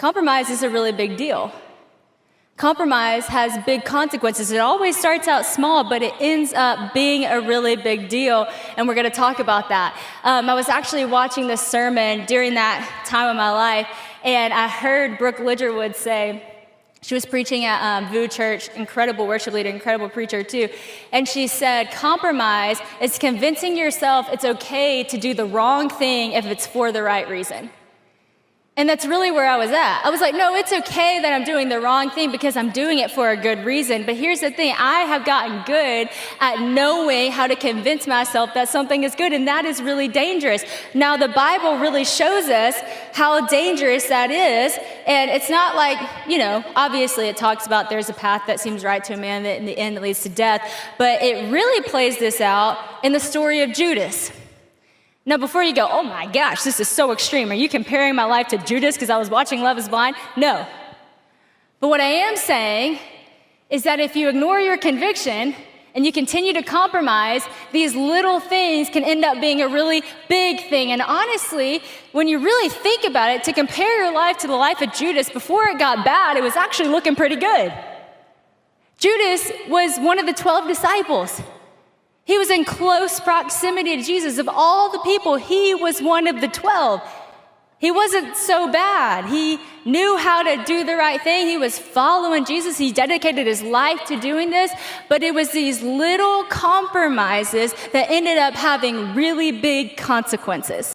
Compromise is a really big deal. Compromise has big consequences. It always starts out small, but it ends up being a really big deal, and we're going to talk about that. I was actually watching this sermon during that time of my life, and I heard Brooke Lidgerwood say, she was preaching at VU Church, incredible worship leader, incredible preacher too, and she said, compromise is convincing yourself it's okay to do the wrong thing if it's for the right reason. And that's really where I was at. I was like, no, it's okay that I'm doing the wrong thing because I'm doing it for a good reason. But here's the thing, I have gotten good at knowing how to convince myself that something is good, and that is really dangerous. Now, the Bible really shows us how dangerous that is. And it's not like, obviously it talks about there's a path that seems right to a man that in the end it leads to death. But it really plays this out in the story of Judas. Now, before you go, oh my gosh, this is so extreme. Are you comparing my life to Judas because I was watching Love is Blind? No. But what I am saying is that if you ignore your conviction and you continue to compromise, these little things can end up being a really big thing. And honestly, when you really think about it, to compare your life to the life of Judas, before it got bad, it was actually looking pretty good. Judas was one of the 12 disciples. He was in close proximity to Jesus. Of all the people, he was one of the 12. He wasn't so bad. He knew how to do the right thing. He was following Jesus. He dedicated his life to doing this. But it was these little compromises that ended up having really big consequences.